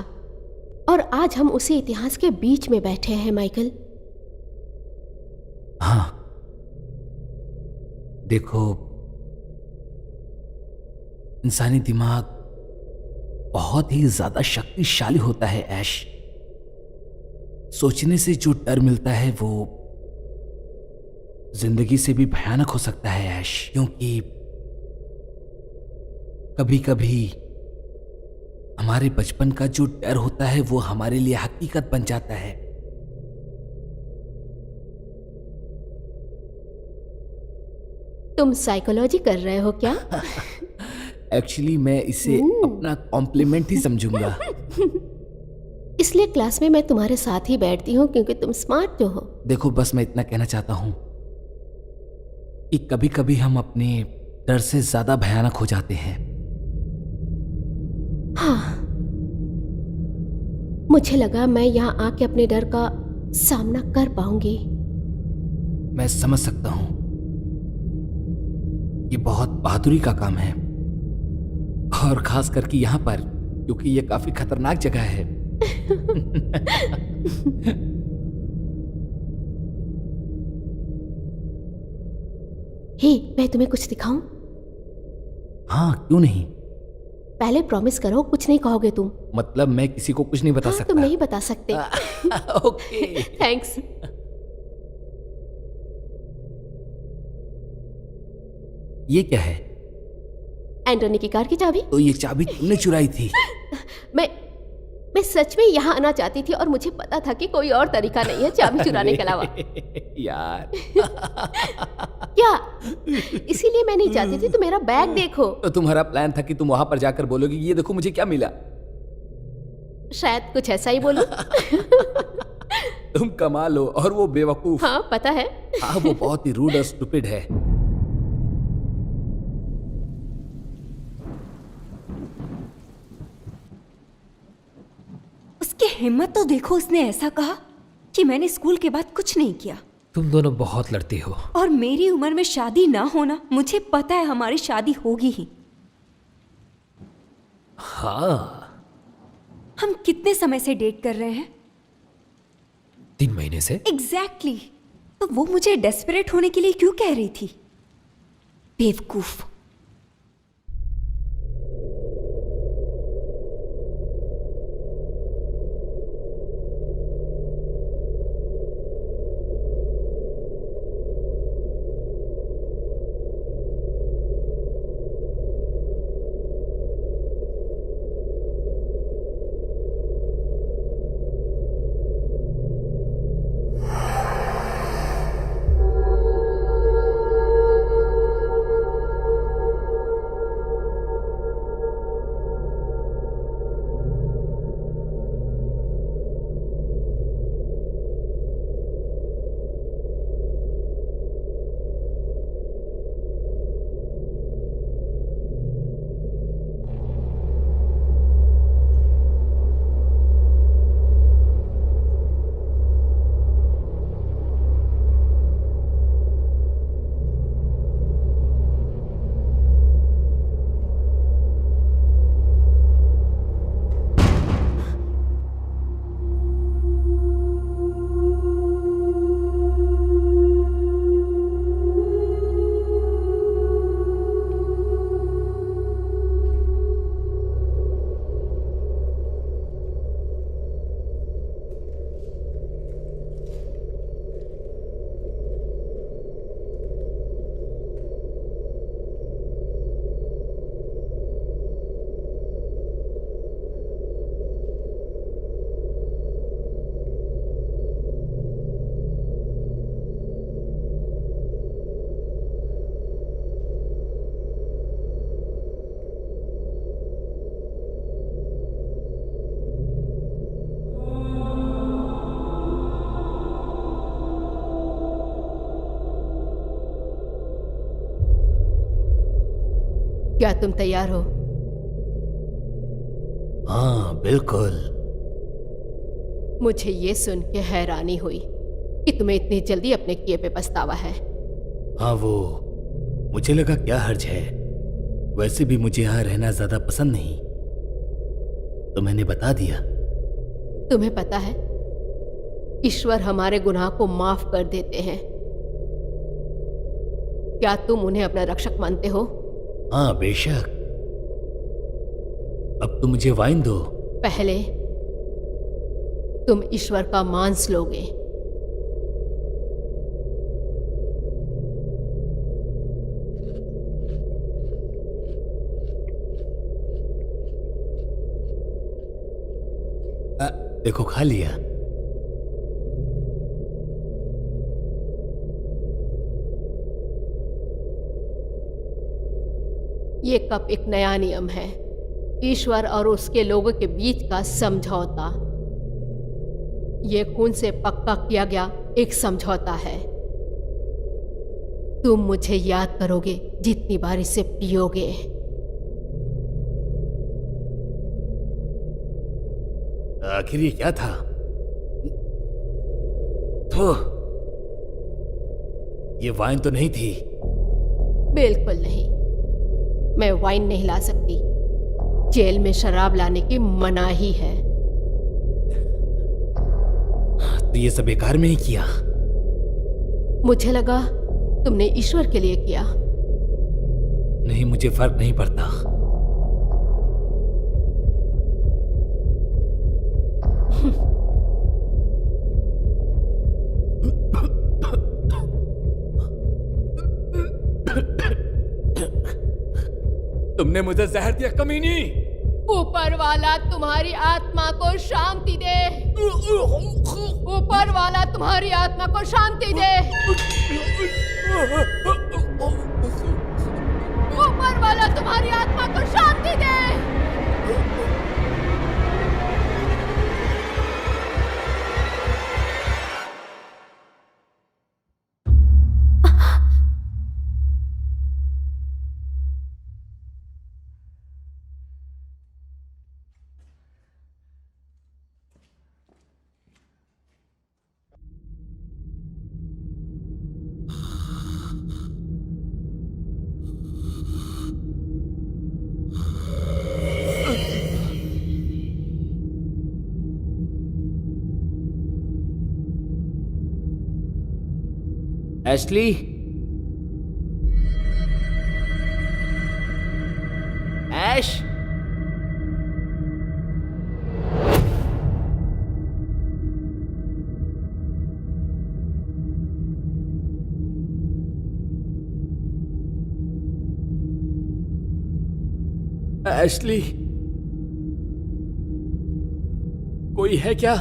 [SPEAKER 1] और आज हम उसी इतिहास के बीच में बैठे हैं माइकल।
[SPEAKER 4] हाँ, देखो, इंसानी दिमाग बहुत ही ज्यादा शक्तिशाली होता है ऐश। सोचने से जो डर मिलता है वो जिंदगी से भी भयानक हो सकता है ऐश, क्योंकि कभी कभी हमारे बचपन का जो डर होता है वो हमारे लिए हकीकत बन जाता है।
[SPEAKER 1] तुम साइकोलॉजी कर रहे हो क्या?
[SPEAKER 4] एक्चुअली मैं इसे अपना कॉम्प्लीमेंट ही समझूंगा।
[SPEAKER 1] इसलिए क्लास में मैं तुम्हारे साथ ही बैठती हूँ क्योंकि तुम स्मार्ट जो हो।
[SPEAKER 4] देखो, बस मैं इतना कहना चाहता हूं कि कभी कभी हम अपने डर से ज्यादा भयानक हो जाते हैं।
[SPEAKER 1] हाँ, मुझे लगा मैं यहाँ आके अपने डर का सामना कर पाऊंगी।
[SPEAKER 4] मैं समझ सकता हूं, ये बहुत बहादुरी का काम है, और खास करके यहां पर, क्योंकि ये काफी खतरनाक जगह है।
[SPEAKER 1] हे, मैं तुम्हें कुछ दिखाऊं?
[SPEAKER 4] हाँ, क्यों नहीं।
[SPEAKER 1] पहले प्रॉमिस करो कुछ नहीं कहोगे तुम।
[SPEAKER 4] मतलब मैं किसी को कुछ नहीं बता
[SPEAKER 1] हाँ,
[SPEAKER 4] सकता?
[SPEAKER 1] तुम नहीं बता सकते।
[SPEAKER 4] ओके।
[SPEAKER 1] थैंक्स।
[SPEAKER 4] ये क्या है?
[SPEAKER 1] एंटोनी की कार की चाबी।
[SPEAKER 4] तो ये चाबी तुमने चुराई थी?
[SPEAKER 1] मैं सच में यहाँ आना चाहती थी और मुझे पता था कि कोई और तरीका नहीं है चाबी चुराने के अलावा।
[SPEAKER 4] यार।
[SPEAKER 1] क्या? इसीलिए मैं नहीं चाहती थी। तो मेरा बैग देखो।
[SPEAKER 4] तो तुम्हारा प्लान था कि तुम वहां पर जाकर बोलोगी ये देखो मुझे क्या मिला।
[SPEAKER 1] शायद कुछ ऐसा ही बोलूं।
[SPEAKER 4] तुम कमाल हो, और वो बेवकूफ।
[SPEAKER 1] हाँ, पता है।
[SPEAKER 4] हाँ, वो बहुत ही रूड और स्टूपिड है।
[SPEAKER 3] उसकी हिम्मत तो देखो, उसने ऐसा कहा कि मैंने स्कूल के बाद कुछ नहीं किया।
[SPEAKER 2] तुम दोनों बहुत लड़ती हो।
[SPEAKER 3] और मेरी उम्र में शादी ना होना, मुझे पता है हमारी शादी होगी ही।
[SPEAKER 2] हाँ,
[SPEAKER 3] हम कितने समय से डेट कर रहे हैं?
[SPEAKER 2] 3 महीने से।
[SPEAKER 3] एग्जैक्टली। तो वो मुझे डेस्परेट होने के लिए क्यों कह रही थी? बेवकूफ।
[SPEAKER 1] क्या तुम तैयार हो?
[SPEAKER 4] हाँ, बिल्कुल।
[SPEAKER 1] मुझे ये सुन के हैरानी हुई कि तुम्हें इतनी जल्दी अपने किए पे पछतावा है।
[SPEAKER 4] हाँ, वो मुझे लगा क्या हर्ज है, वैसे भी मुझे यहाँ रहना ज्यादा पसंद नहीं, तो मैंने बता दिया।
[SPEAKER 1] तुम्हें पता है, ईश्वर हमारे गुनाह को माफ कर देते हैं। क्या तुम उन्हें अपना रक्षक मानते हो?
[SPEAKER 4] हाँ, बेशक। अब तो मुझे वाइन दो।
[SPEAKER 1] पहले तुम ईश्वर का मांस लोगे।
[SPEAKER 4] देखो, खा लिया।
[SPEAKER 1] ये कप एक नया नियम है, ईश्वर और उसके लोगों के बीच का समझौता। ये खून से पक्का किया गया एक समझौता है। तुम मुझे याद करोगे जितनी बार इसे पियोगे।
[SPEAKER 4] आखिर ये क्या था? तो ये वाइन तो नहीं थी।
[SPEAKER 1] बिल्कुल नहीं, मैं वाइन नहीं ला सकती। जेल में शराब लाने की मनाही है।
[SPEAKER 4] तो ये सब बेकार में ही किया।
[SPEAKER 1] मुझे लगा तुमने ईश्वर के लिए किया।
[SPEAKER 4] नहीं, मुझे फर्क नहीं पड़ता। तुमने मुझे जहर दिया कमीनी।
[SPEAKER 1] ऊपर वाला तुम्हारी आत्मा को शांति दे। ऊपर वाला तुम्हारी आत्मा को शांति दे। ऊपर वाला तुम्हारी आत्मा को शांति दे।
[SPEAKER 4] एशली, ऐश, एशली, कोई है क्या?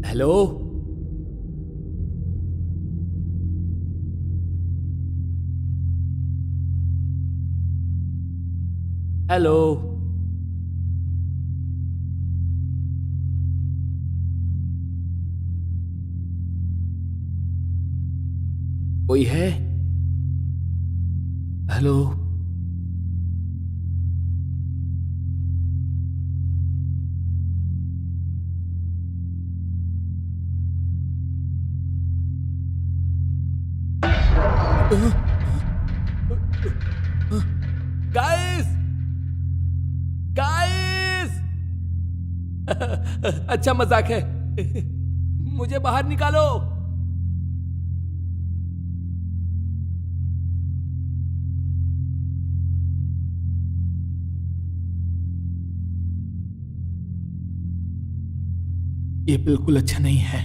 [SPEAKER 4] हेलो, हेलो, कोई है? हेलो, गाइस, गाइस, अच्छा मजाक है। मुझे बाहर निकालो। ये बिल्कुल अच्छा नहीं है।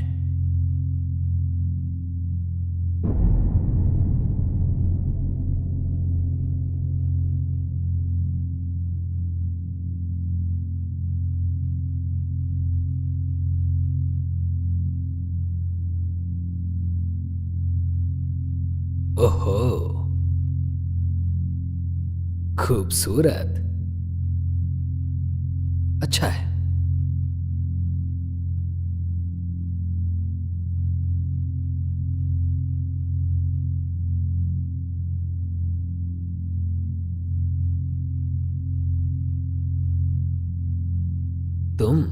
[SPEAKER 2] ओहो, खूबसूरत। अच्छा है। तुम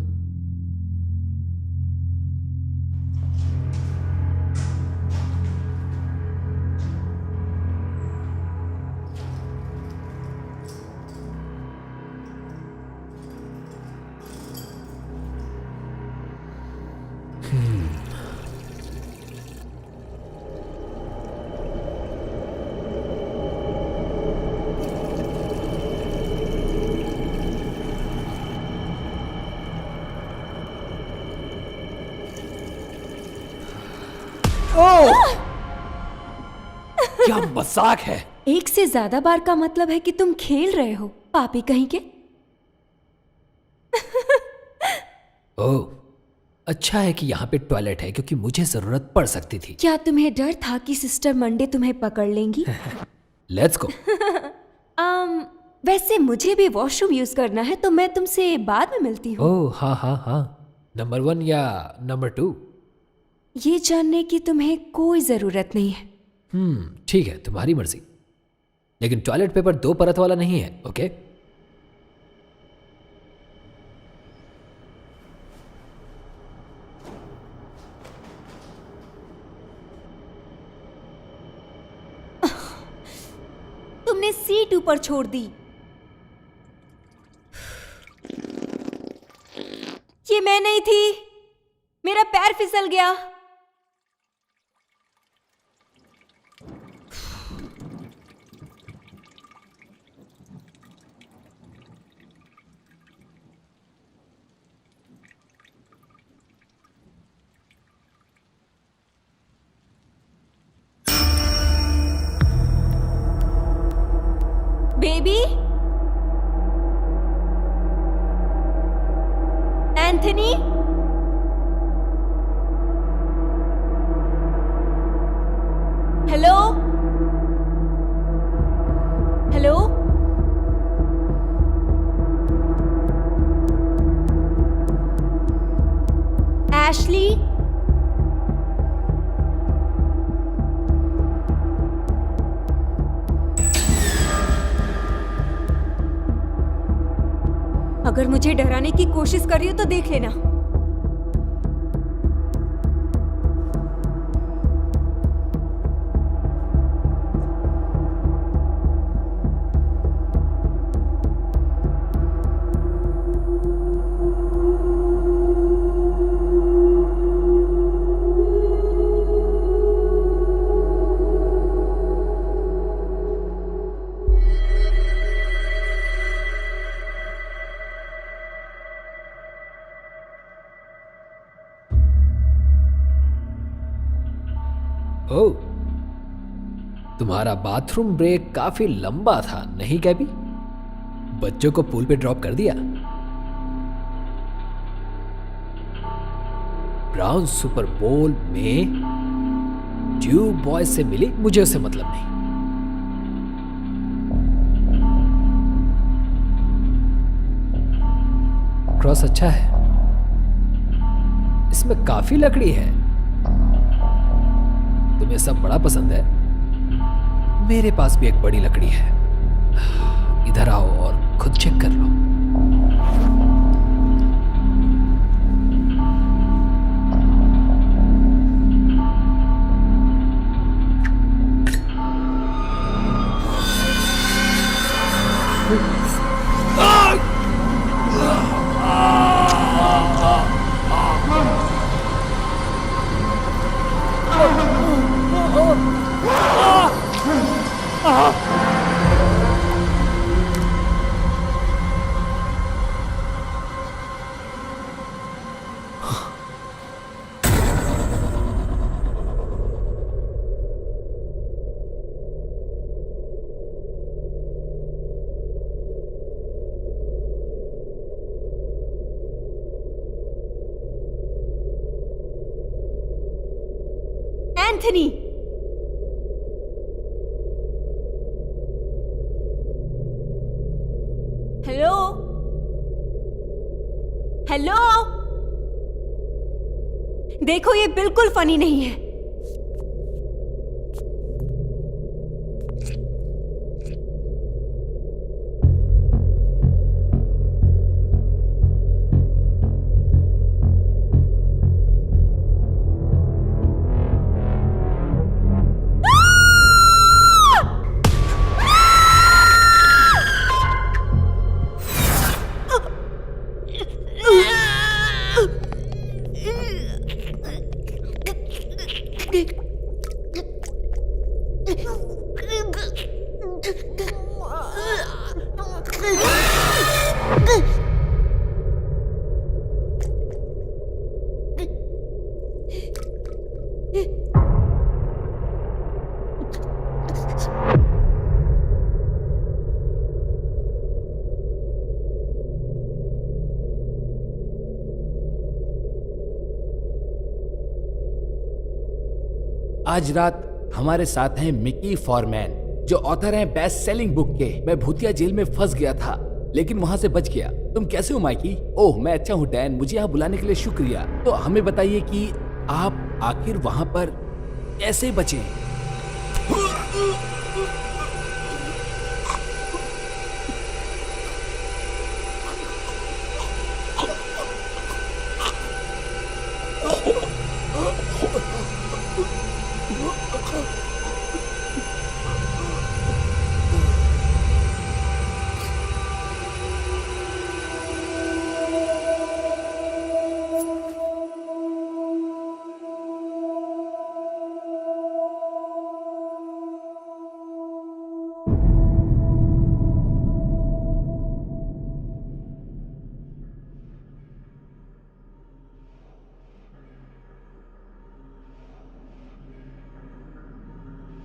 [SPEAKER 2] क्या मजाक है?
[SPEAKER 3] एक से ज्यादा बार का मतलब है कि तुम खेल रहे हो, पापी कहीं के।
[SPEAKER 2] ओह, अच्छा है कि यहाँ पे टॉयलेट है क्योंकि मुझे जरूरत पड़ सकती थी।
[SPEAKER 3] क्या तुम्हें डर था कि सिस्टर मंडे तुम्हें पकड़ लेंगी?
[SPEAKER 2] Let's go.
[SPEAKER 3] वैसे मुझे भी वॉशरूम यूज करना है तो मैं तुमसे बाद में मिलती हूँ।
[SPEAKER 2] ओह हाँ हाँ हाँ, नंबर 1 या नंबर 2?
[SPEAKER 3] ये जानने की तुम्हें कोई जरूरत नहीं है।
[SPEAKER 2] ठीक है, तुम्हारी मर्जी। लेकिन टॉयलेट पेपर 2 परत वाला नहीं है, ओके?
[SPEAKER 3] तुमने सीट ऊपर छोड़ दी। ये मैं नहीं थी, मेरा पैर फिसल गया। Baby, Anthony, hello hello, Ashley, अगर मुझे डराने की कोशिश कर रही हो तो देख लेना।
[SPEAKER 2] ओह, तुम्हारा बाथरूम ब्रेक काफी लंबा था, नहीं कैबी? बच्चों को पूल पे ड्रॉप कर दिया? ब्राउन सुपर बोल में ड्यू बॉय से मिली, मुझे उससे मतलब नहीं। क्रॉस अच्छा है, इसमें काफी लकड़ी है। तुम्हें सब बड़ा पसंद है? मेरे पास भी एक बड़ी लकड़ी है। इधर आओ और खुद चेक कर लो।
[SPEAKER 3] एंथनी, हेलो हेलो, देखो ये बिल्कुल फनी नहीं है।
[SPEAKER 4] आज रात हमारे साथ हैं मिकी फॉरमैन, जो ऑथर हैं बेस्ट सेलिंग बुक के। मैं भूतिया जेल में फंस गया था लेकिन वहां से बच गया। तुम कैसे हो माइकी? ओह मैं अच्छा हूँ डैन, मुझे यहाँ बुलाने के लिए शुक्रिया। तो हमें बताइए कि आप आखिर वहां पर कैसे बचे?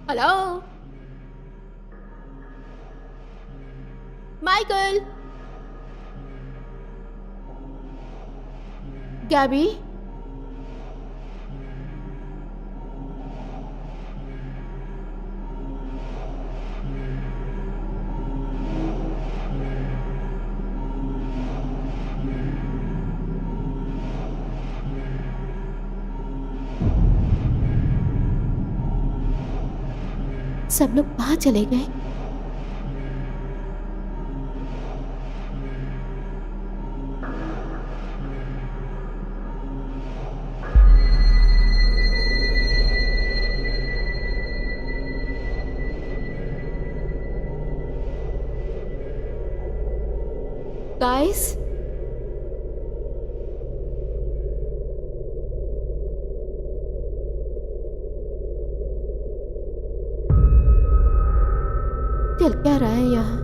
[SPEAKER 1] हेलो माइकल, गैबी, सब लोग कहाँ चले गए? गाइस, चल क्या रहा है यहाँ?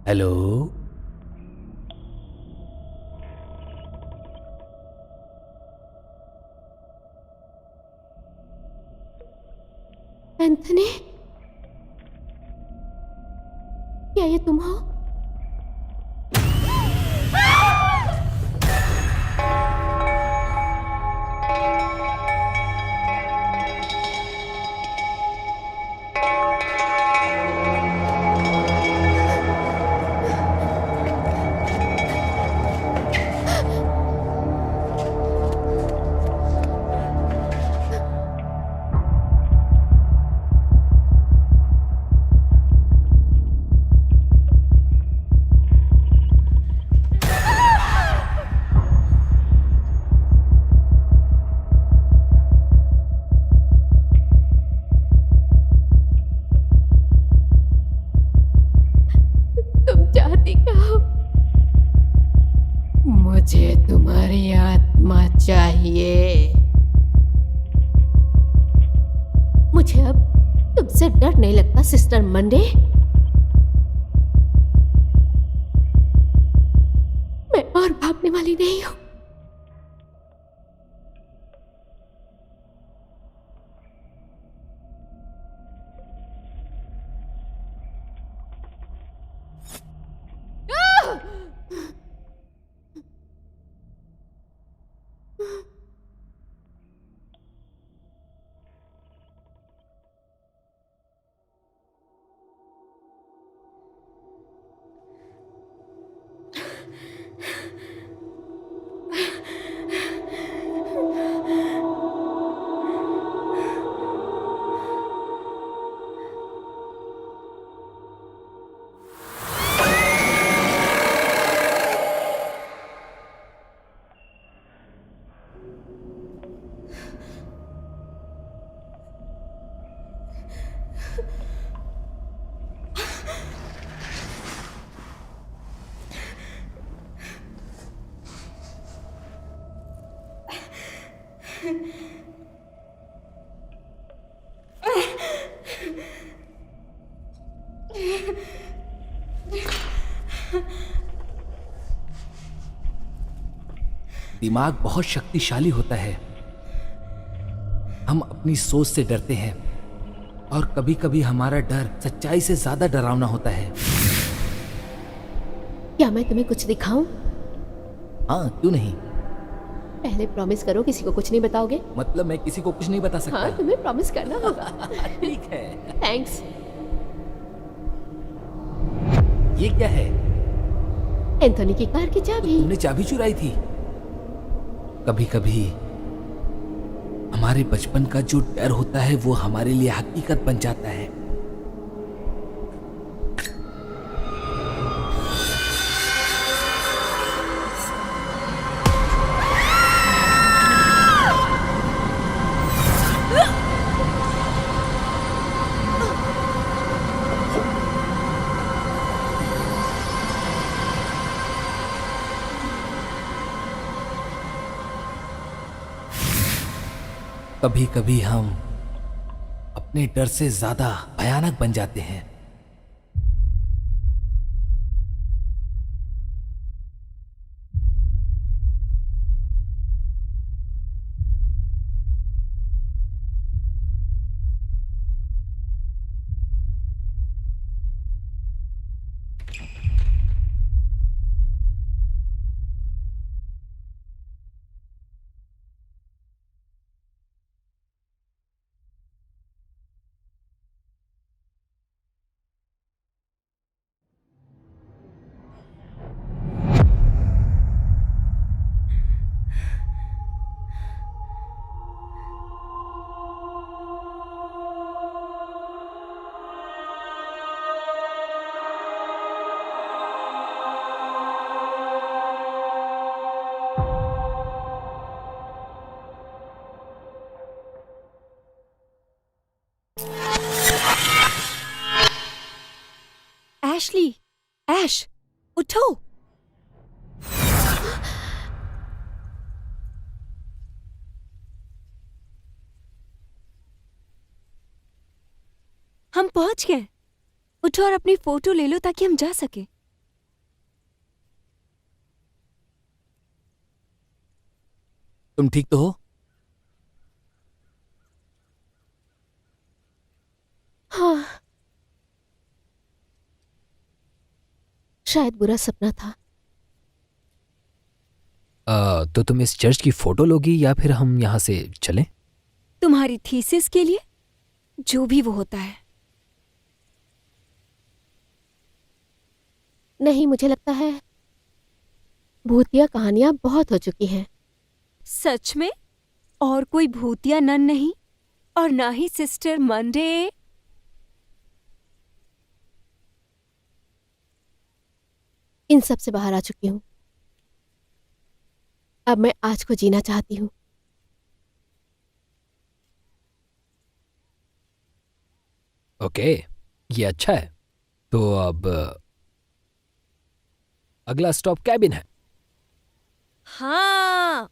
[SPEAKER 4] हेलो।
[SPEAKER 1] एंथनी, क्या ये तुम हो? तुम चाहती क्या हो? मुझे तुम्हारी आत्मा चाहिए। मुझे अब तुमसे डर नहीं लगता सिस्टर मंडे। मैं और भागने वाली नहीं हूं।
[SPEAKER 4] दिमाग बहुत शक्तिशाली होता है। हम अपनी सोच से डरते हैं और कभी कभी हमारा डर सच्चाई से ज्यादा डरावना होता है।
[SPEAKER 1] क्या मैं तुम्हें कुछ दिखाऊं?
[SPEAKER 4] हाँ, क्यों नहीं।
[SPEAKER 1] पहले प्रॉमिस करो किसी को कुछ नहीं बताओगे।
[SPEAKER 4] मतलब मैं किसी को कुछ नहीं बता सकता?
[SPEAKER 1] हाँ, तुम्हें प्रॉमिस करना होगा।
[SPEAKER 4] ठीक है।
[SPEAKER 1] थैंक्स।
[SPEAKER 4] ये क्या है?
[SPEAKER 1] एंथोनी की कार की चाबी।
[SPEAKER 4] तुमने चाबी चुराई थी? कभी कभी हमारे बचपन का जो डर होता है वो हमारे लिए हकीकत बन जाता है। कभी कभी हम अपने डर से ज्यादा भयानक बन जाते हैं।
[SPEAKER 3] एशली, ऐश, उठो। हम पहुंच गए। उठो और अपनी फोटो ले लो ताकि हम जा सके।
[SPEAKER 4] तुम ठीक तो हो?
[SPEAKER 1] हाँ, शायद बुरा सपना था।
[SPEAKER 2] तो तुम इस चर्च की फोटो लोगी या फिर हम यहाँ से चलें?
[SPEAKER 3] तुम्हारी थीसिस के लिए जो भी वो होता है।
[SPEAKER 1] नहीं, मुझे लगता है भूतिया कहानियां बहुत हो चुकी हैं।
[SPEAKER 3] सच में? और कोई भूतिया नन नहीं? और ना ही सिस्टर मंडे?
[SPEAKER 1] इन सब से बाहर आ चुकी हूँ। अब मैं आज को जीना चाहती हूँ।
[SPEAKER 2] ओके, ये अच्छा है। तो अब अगला स्टॉप कैबिन है।
[SPEAKER 3] हाँ,